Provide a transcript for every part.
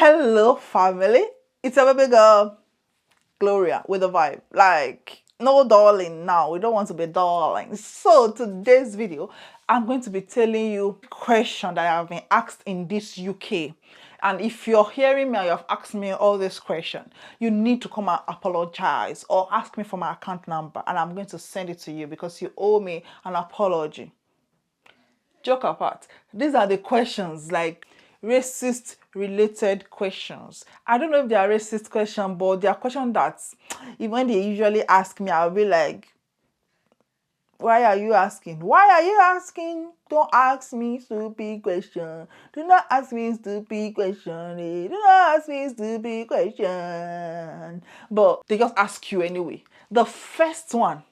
Hello, family. It's a baby girl, Gloria, with a vibe. Like, no darling now. We don't want to be darling. So, today's video, I'm going to be telling you a question that I have been asked in this UK. And if you're hearing me and you have asked me all this question, you need to come and apologize or ask me for my account number. And I'm going to send it to you because you owe me an apology. Joke apart, these are the questions, like racist related questions. I don't know if they are racist questions, but they are questions that even when they usually ask me, I'll be like, why are you asking? Why are you asking? Don't ask me stupid question. Do not ask me stupid question. Do not ask me stupid question. But they just ask you anyway. The first one,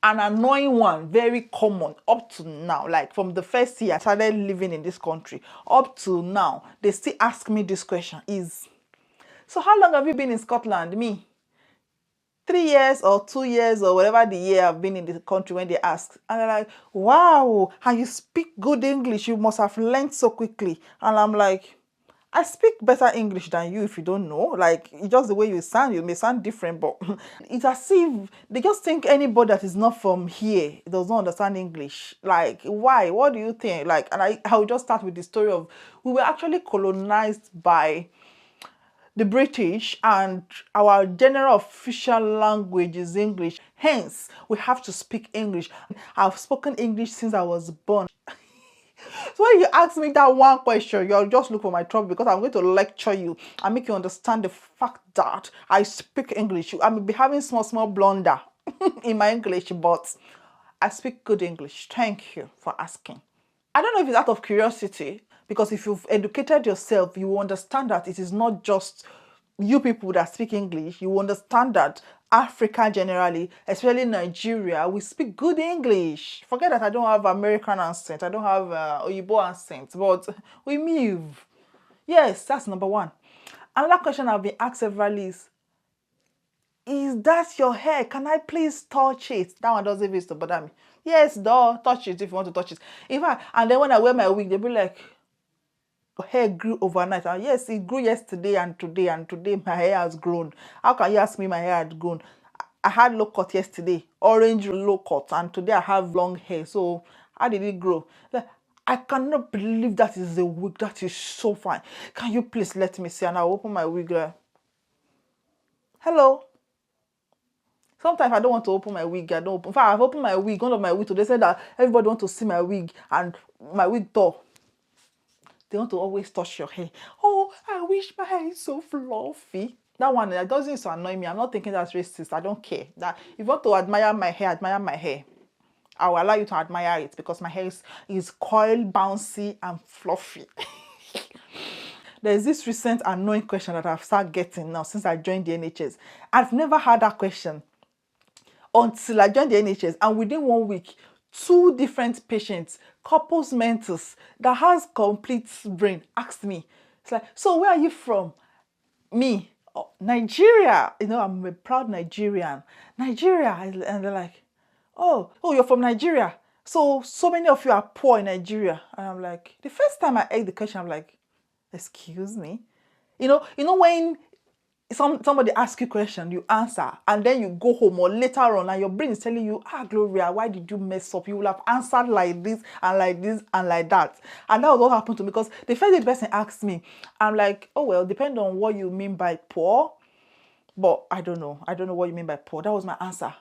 an annoying one, very common up to now, like from the first year I started living in this country up to now, they still ask me this question is, so how long have you been in Scotland? Me, 3 years or 2 years or whatever the year I've been in the country. When they ask, and they're like, wow, and you speak good English, you must have learned so quickly. And I'm like, I speak better English than you if you don't know. Like, it's just the way you sound. You may sound different, but it's as if they just think anybody that is not from here does not understand English. Like, why? What do you think? Like, and I will just start with the story of, we were actually colonized by the British, and our general official language is English. Hence, we have to speak English. I've spoken English since I was born. So when you ask me that one question, you'll just look for my trouble, because I'm going to lecture you and make you understand the fact that I speak English. I may be having small blunder in my English, but I speak good English. Thank you for asking. I don't know if it's out of curiosity, because if you've educated yourself, you will understand that it is not just you people that speak English. You will understand that Africa generally, especially Nigeria, we speak good English. Forget that I don't have American accent, I don't have Oyibo accent, but we move. Yes, that's number one. Another question I've been asked severally is that your hair? Can I please touch it? That one doesn't even used to bother me. Yes, touch it if you want to touch it. In fact, and then when I wear my wig, they'll be like, your hair grew overnight. And yes, it grew yesterday and today my hair has grown. How can you ask me my hair had grown? I had low cut yesterday, orange low cut, and today I have long hair. So how did it grow? I cannot believe that is a wig. That is so fine. Can you please let me see? And I'll open my wig. Hello. Sometimes I don't want to open my wig. I don't open. In fact, I've opened my wig, one of my wigs. They said that everybody wants to see my wig, and my wig tore. They want to always touch your hair. Oh, I wish my hair is so fluffy. That one, that doesn't so annoy me. I'm not thinking that's racist. I don't care. That if you want to admire my hair, admire my hair. I will allow you to admire it, because my hair is coiled, bouncy, and fluffy. There's this recent annoying question that I've started getting now since I joined the NHS. I've never had that question until I joined the NHS, and within 1 week, 2 different patients, couples mentors that has complete brain, asked me, it's like, so where are you from? Me, oh, Nigeria. You know, I'm a proud Nigerian. Nigeria. And they're like, oh, you're from Nigeria. So many of you are poor in Nigeria. And I'm like, the first time I heard the question, I'm like, excuse me? You know when somebody asks you a question, you answer, and then you go home or later on and your brain is telling you, Gloria, why did you mess up? You will have answered like this and like this and like that. And that was what happened to me, because the first day the person asked me, I'm like, oh well, depending on what you mean by poor. But I don't know what you mean by poor. That was my answer.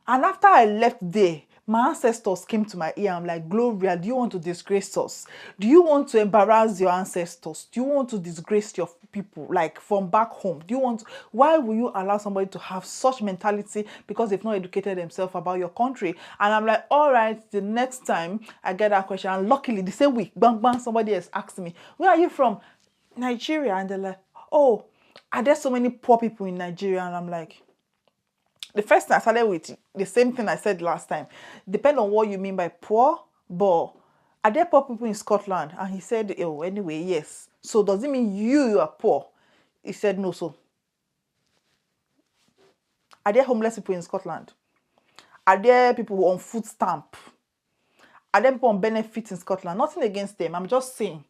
And after I left there, my ancestors came to my ear. I'm like, Gloria, do you want to disgrace us? Do you want to embarrass your ancestors? Do you want to disgrace your people, like from back home? Why will you allow somebody to have such mentality because they've not educated themselves about your country? And I'm like, all right, the next time I get that question, and luckily the same week, bang, bang, somebody else asked me, where are you from? Nigeria. And they're like, oh, are there so many poor people in Nigeria? And I'm like, the first thing I started with, the same thing I said last time. Depend on what you mean by poor, but are there poor people in Scotland? And he said, oh, anyway, yes. So does it mean you are poor? He said, no. So are there homeless people in Scotland? Are there people on food stamp? Are there people on benefits in Scotland? Nothing against them. I'm just saying,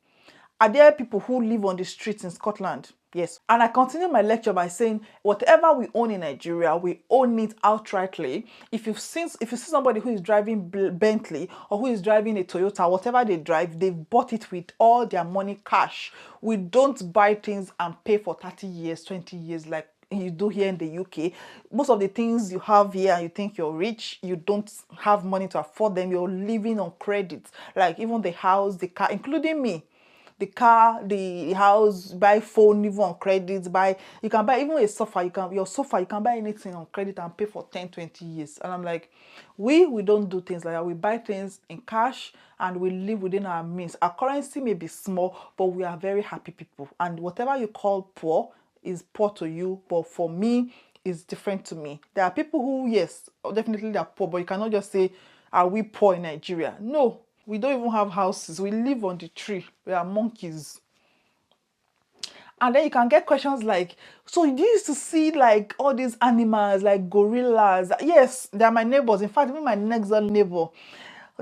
Are there people who live on the streets in Scotland? Yes. And I continue my lecture by saying whatever we own in Nigeria, we own it outrightly. If you see somebody who is driving Bentley or who is driving a Toyota, whatever they drive, they've bought it with all their money cash. We don't buy things and pay for 30 years, 20 years like you do here in the UK. Most of the things you have here and you think you're rich, you don't have money to afford them. You're living on credit. Like even the house, the car, including me. The car, the house, buy phone, even on credit, you can buy even a sofa, you can buy anything on credit and pay for 10, 20 years. And I'm like, we don't do things like that. We buy things in cash and we live within our means. Our currency may be small, but we are very happy people. And whatever you call poor is poor to you, but for me, it's different to me. There are people who, yes, definitely they're poor, but you cannot just say, are we poor in Nigeria? No. We don't even have houses. We live on the tree. We are monkeys. And then you can get questions like, so you used to see like all these animals like gorillas? Yes, they are my neighbors. In fact, even my next door neighbor,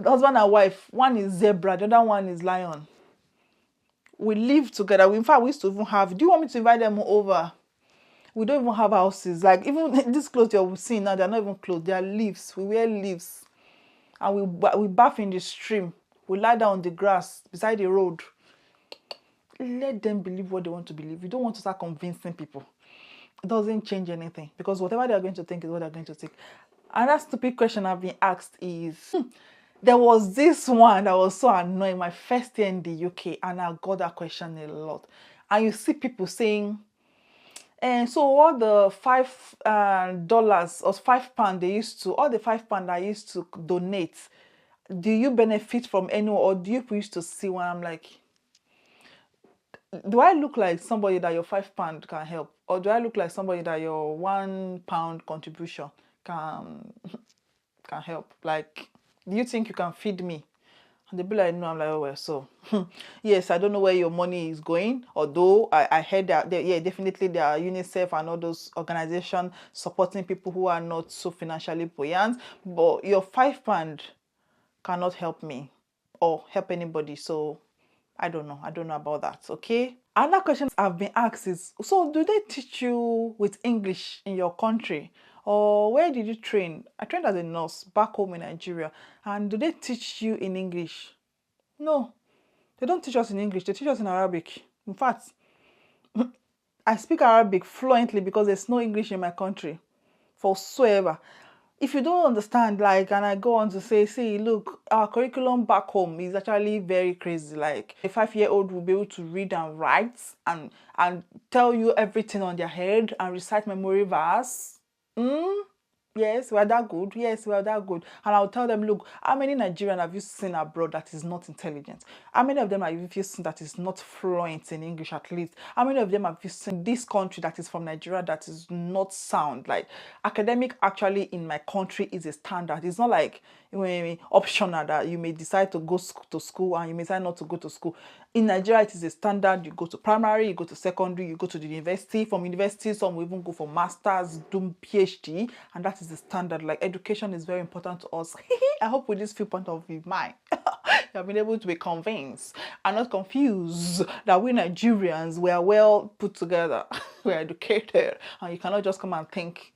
husband and wife, one is zebra, the other one is lion. We live together. In fact, we used to even have, do you want me to invite them over? We don't even have houses. Like even these clothes you're seeing now, they're not even clothes. They are leaves. We wear leaves. And we bath in the stream. We lie down on the grass beside the road. Let them believe what they want to believe. You don't want to start convincing people. It doesn't change anything because whatever they are going to think is what they're going to think. Another stupid question I've been asked is, there was this one that was so annoying my first year in the UK, and I got that question a lot. And you see people saying, and so all the $5 or £5 they used to, all the £5 I used to donate, do you benefit from anyone or do you used to see when I'm like, do I look like somebody that your £5 can help? Or do I look like somebody that your £1 contribution can help? Like, do you think you can feed me? And they'll be like, no. I'm like, oh, well, so, yes, I don't know where your money is going. Although I heard that, yeah, definitely there are UNICEF and all those organizations supporting people who are not so financially buoyant. But your £5 cannot help me or help anybody. So, I don't know about that, okay? Another question I've been asked is, so do they teach you with English in your country? Or where did you train? I trained as a nurse back home in Nigeria. And do they teach you in English? No, they don't teach us in English. They teach us in Arabic. In fact, I speak Arabic fluently because there's no English in my country. Whatsoever. If you don't understand, like, and I go on to say, see, look, our curriculum back home is actually very crazy. Like, a 5-year-old will be able to read and write and tell you everything on their head and recite memory verse. Yes, we're that good. Yes, we're that good. And I'll tell them, look, how many Nigerians have you seen abroad that is not intelligent? How many of them have you seen that is not fluent in English at least? How many of them have you seen this country that is from Nigeria that is not sound? Like, academic actually in my country is a standard. It's not like optional that you may decide to go to school and you may decide not to go to school. In Nigeria, it is a standard. You go to primary, you go to secondary, you go to the university. From university, some will even go for masters, do PhD, and that is the standard. Like, education is very important to us. I hope with this viewpoint of mine, you have been able to be convinced and not confused that we Nigerians, we are well put together, we are educated, and you cannot just come and think.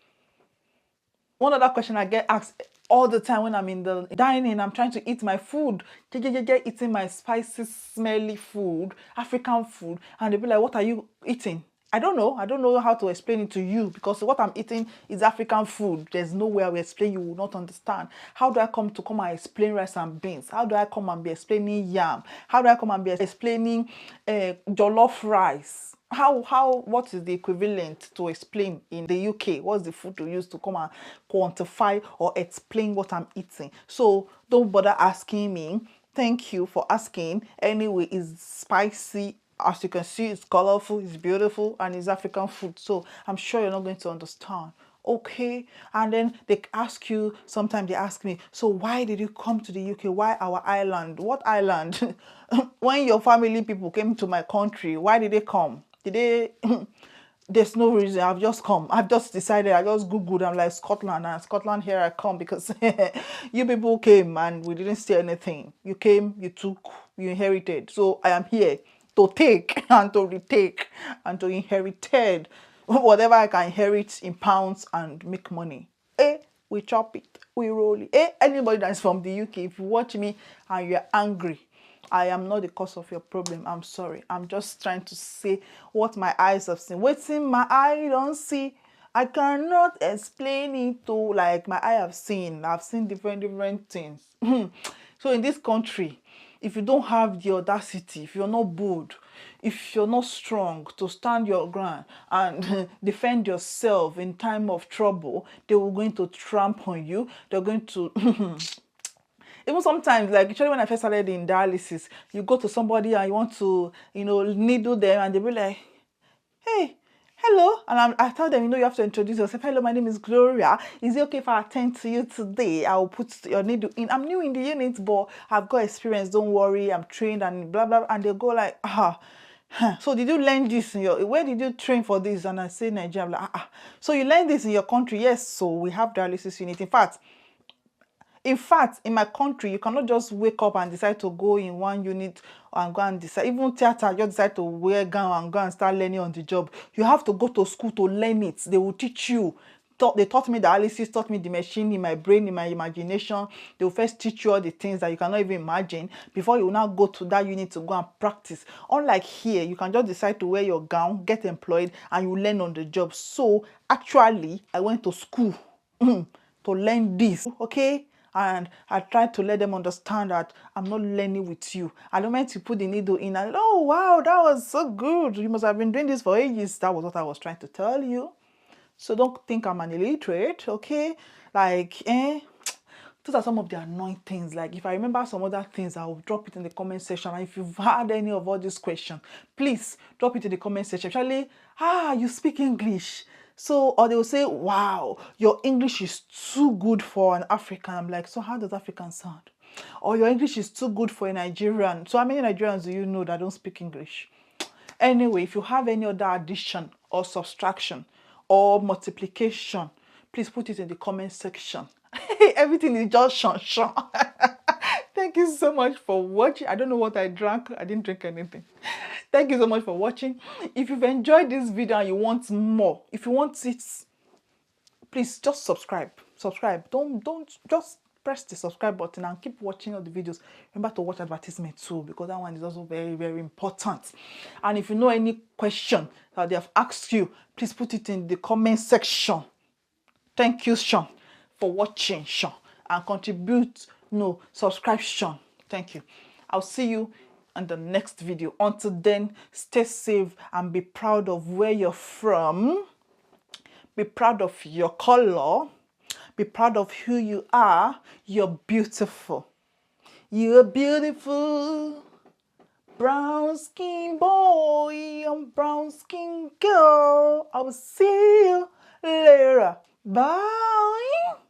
One other question I get asked all the time when I'm in the dining, I'm trying to eat my food, eating my spicy, smelly food, African food, and they'll be like, what are you eating? I don't know how to explain it to you because what I'm eating is African food. There's no way I will explain, you will not understand. How do I come and explain rice and beans? How do I come and be explaining yam? How do I come and be explaining jollof rice? What is the equivalent to explain in the UK? What's the food to use to come and quantify or explain what I'm eating? So don't bother asking me. Thank you for asking. Anyway, it's spicy. As you can see, it's colorful, it's beautiful, and it's African food. So I'm sure you're not going to understand. Okay. And then sometimes they ask me, so why did you come to the UK? Why our island? What island? When your family people came to my country, why did they come? There's no reason. I've just come. I've just decided. I just Googled. I'm like, Scotland, and Scotland, here I come because you people came and we didn't say anything. You came, you took, you inherited. So I am here. to take and to retake and to inherited whatever I can inherit in pounds and make money. We chop it, we roll it. Anybody that's from the UK, if you watch me and you're angry, I am not the cause of your problem. I'm sorry. I'm just trying to say what my eyes have seen. Waiting my eye don't see. I cannot explain it to like my eye have seen. I've seen different things. So in this country, if you don't have the audacity, if you're not bold, if you're not strong to stand your ground and defend yourself in time of trouble, they were going to tramp on you. They're going to even sometimes, like actually when I first started in dialysis, you go to somebody and you want to, needle them, and they be like, hey, hello. And I tell them, you have to introduce yourself. Hello, my name is Gloria. Is it okay if I attend to you today? I'll put your needle in. I'm new in the unit, but I've got experience. Don't worry, I'm trained and blah, blah. And they'll go like, so did you learn this where did you train for this? And I say Nigeria. I'm like, so you learned this in your country? Yes. So we have dialysis unit. In fact, in my country, you cannot just wake up and decide to go in one unit and go and decide. Even theater, just decide to wear gown and go and start learning on the job. You have to go to school to learn it. They will teach you. They taught me dialysis, taught me the machine in my brain, in my imagination. They will first teach you all the things that you cannot even imagine before you will now go to that unit to go and practice. Unlike here, you can just decide to wear your gown, get employed, and you learn on the job. So actually, I went to school to learn this, okay? And I tried to let them understand that I'm not learning with you. I don't meant to put the needle in and, oh, wow, that was so good. You must have been doing this for ages. That was what I was trying to tell you. So don't think I'm an illiterate, okay? Like, those are some of the annoying things. Like, if I remember some other things, I will drop it in the comment section. And if you've had any of all these questions, please drop it in the comment section. Actually, you speak English. So, or they will say, wow, your English is too good for an African. I'm like, so how does African sound? Or your English is too good for a Nigerian. So how many Nigerians do you know that don't speak English? Anyway, if you have any other addition or subtraction or multiplication, please put it in the comment section. Everything is just shun. Thank you so much for watching. I don't know what I drank. I didn't drink anything. Thank you so much for watching. If you've enjoyed this video and you want more, if you want it, please just subscribe. Don't just press the subscribe button and keep watching all the videos. Remember to watch advertisement too, because that one is also very, very important. And if you know any question that they have asked you, please put it in the comment section. Thank you, Sean, for watching, Sean, and subscription. Thank you. I'll see you in the next video. Until then, stay safe and be proud of where you're from. Be proud of your color. Be proud of who you are. You're beautiful. You're beautiful. Brown skin boy and brown skin girl. I will see you later. Bye.